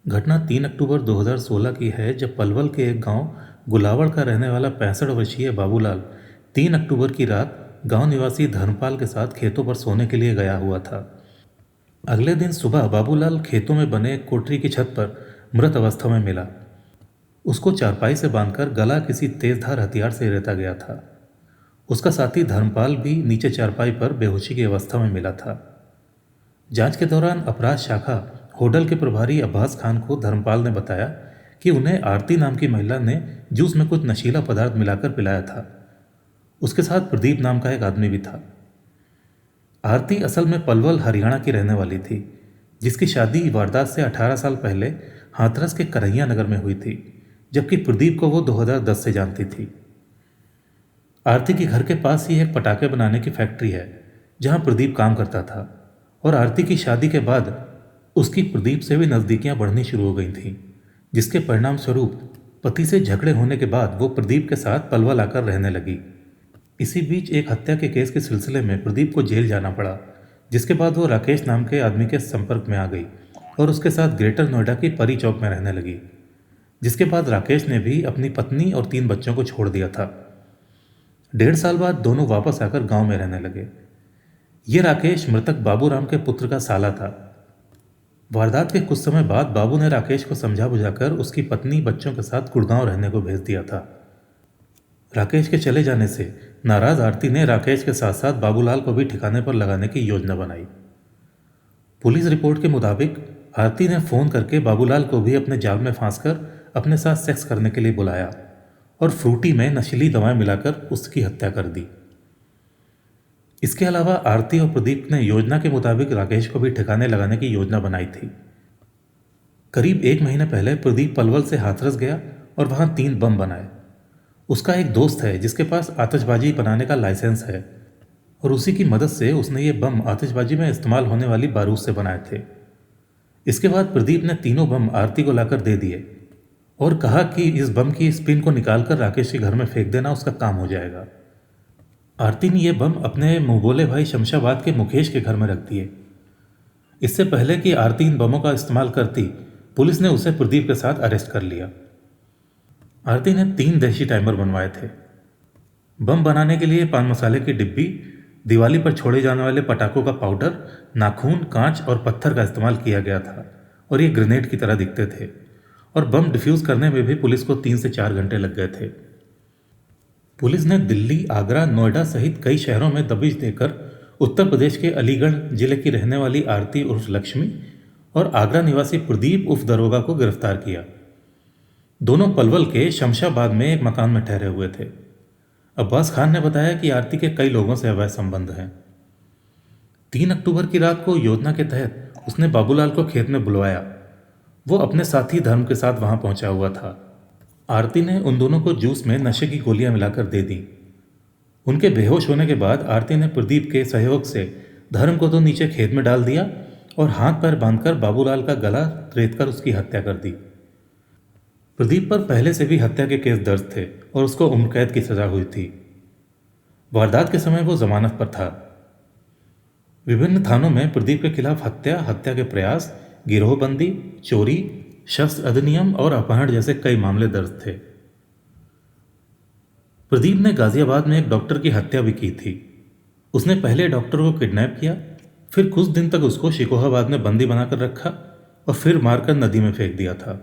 घटना 3 अक्टूबर 2016 की है, जब पलवल के एक गांव गुलावड़ का रहने वाला 65 वर्षीय बाबूलाल 3 अक्टूबर की रात गांव निवासी धर्मपाल के साथ खेतों पर सोने के लिए गया हुआ था। अगले दिन सुबह बाबूलाल खेतों में बने एक कोठरी की छत पर मृत अवस्था में मिला। उसको चारपाई से बांधकर गला किसी तेजधार हथियार से रेता गया था। उसका साथी धर्मपाल भी नीचे चारपाई पर बेहोशी की अवस्था में मिला था। जांच के दौरान अपराध शाखा होटल के प्रभारी अब्बास खान को धर्मपाल ने बताया कि उन्हें आरती नाम की महिला ने जूस में कुछ नशीला पदार्थ मिलाकर पिलाया था। उसके साथ प्रदीप नाम का एक आदमी भी था। आरती असल में पलवल हरियाणा की रहने वाली थी, जिसकी शादी वारदात से 18 साल पहले हाथरस के करैया नगर में हुई थी, जबकि प्रदीप को वो 2010 से जानती थी। आरती के घर के पास ही एक पटाखे बनाने की फैक्ट्री है, जहां प्रदीप काम करता था, और आरती की शादी के बाद उसकी प्रदीप से भी नज़दीकियां बढ़नी शुरू हो गई थीं, जिसके परिणाम स्वरूप पति से झगड़े होने के बाद वो प्रदीप के साथ पलवल आकर रहने लगी। इसी बीच एक हत्या के केस के सिलसिले में प्रदीप को जेल जाना पड़ा, जिसके बाद वो राकेश नाम के आदमी के संपर्क में आ गई और उसके साथ ग्रेटर नोएडा की परी चौक में रहने लगी, जिसके बाद राकेश ने भी अपनी पत्नी और 3 बच्चों को छोड़ दिया था। 1.5 साल बाद दोनों वापस आकर गांव में रहने लगे। ये राकेश मृतक बाबूराम के पुत्र का साला था। वारदात के कुछ समय बाद बाबू ने राकेश को समझा बुझाकर उसकी पत्नी बच्चों के साथ गुड़गांव रहने को भेज दिया था। राकेश के चले जाने से नाराज आरती ने राकेश के साथ साथ बाबूलाल को भी ठिकाने पर लगाने की योजना बनाई। पुलिस रिपोर्ट के मुताबिक आरती ने फोन करके बाबूलाल को भी अपने जाल में फांसकर अपने साथ सेक्स करने के लिए बुलाया और फ्रूटी में नशीली दवाएं मिलाकर उसकी हत्या कर दी। इसके अलावा आरती और प्रदीप ने योजना के मुताबिक राकेश को भी ठिकाने लगाने की योजना बनाई थी। करीब 1 महीने पहले प्रदीप पलवल से हाथरस गया और वहां 3 बम बनाए। उसका एक दोस्त है जिसके पास आतिशबाजी बनाने का लाइसेंस है, और उसी की मदद से उसने ये बम आतिशबाजी में इस्तेमाल होने वाली बारूद से बनाए थे। इसके बाद प्रदीप ने तीनों बम आरती को लाकर दे दिए और कहा कि इस बम की स्पिन को निकालकर राकेश के घर में फेंक देना, उसका काम हो जाएगा। आरती ने यह बम अपने मुंहबोले भाई शमशाबाद के मुकेश के घर में रख दिए। इससे पहले कि आरती इन बमों का इस्तेमाल करती, पुलिस ने उसे प्रदीप के साथ अरेस्ट कर लिया। आरती ने 3 देशी टाइमर बनवाए थे। बम बनाने के लिए पान मसाले की डिब्बी, दिवाली पर छोड़े जाने वाले पटाखों का पाउडर, नाखून, कांच और पत्थर का इस्तेमाल किया गया था, और ये ग्रेनेड की तरह दिखते थे, और बम डिफ्यूज करने में भी पुलिस को 3 से 4 घंटे लग गए थे। पुलिस ने दिल्ली, आगरा, नोएडा सहित कई शहरों में दबिश देकर उत्तर प्रदेश के अलीगढ़ जिले की रहने वाली आरती उर्फ लक्ष्मी और आगरा निवासी प्रदीप उर्फ दरोगा को गिरफ्तार किया। दोनों पलवल के शमशाबाद में एक मकान में ठहरे हुए थे। अब्बास खान ने बताया कि आरती के कई लोगों से अवैध संबंध हैं। 3 अक्टूबर की रात को योजना के तहत उसने बाबूलाल को खेत में बुलवाया। वो अपने साथी धर्म के साथ वहां पहुंचा हुआ था। आरती ने उन दोनों को जूस में नशे की गोलियां मिलाकर दे दी। उनके बेहोश होने के बाद आरती ने प्रदीप के सहयोग से धर्म को तो नीचे खेत में डाल दिया और हाथ पैर बांधकर बाबूलाल का गला रेतकर उसकी हत्या कर दी। प्रदीप पर पहले से भी हत्या के केस दर्ज थे और उसको उम्र कैद की सजा हुई थी। वारदात के समय वो जमानत पर था। विभिन्न थानों में प्रदीप के खिलाफ हत्या, हत्या के प्रयास, गिरोहबंदी, चोरी, शस्त्र अधिनियम और अपहरण जैसे कई मामले दर्ज थे। प्रदीप ने गाजियाबाद में एक डॉक्टर की हत्या भी की थी। उसने पहले डॉक्टर को किडनैप किया, फिर कुछ दिन तक उसको शिकोहाबाद में बंदी बनाकर रखा और फिर मारकर नदी में फेंक दिया था।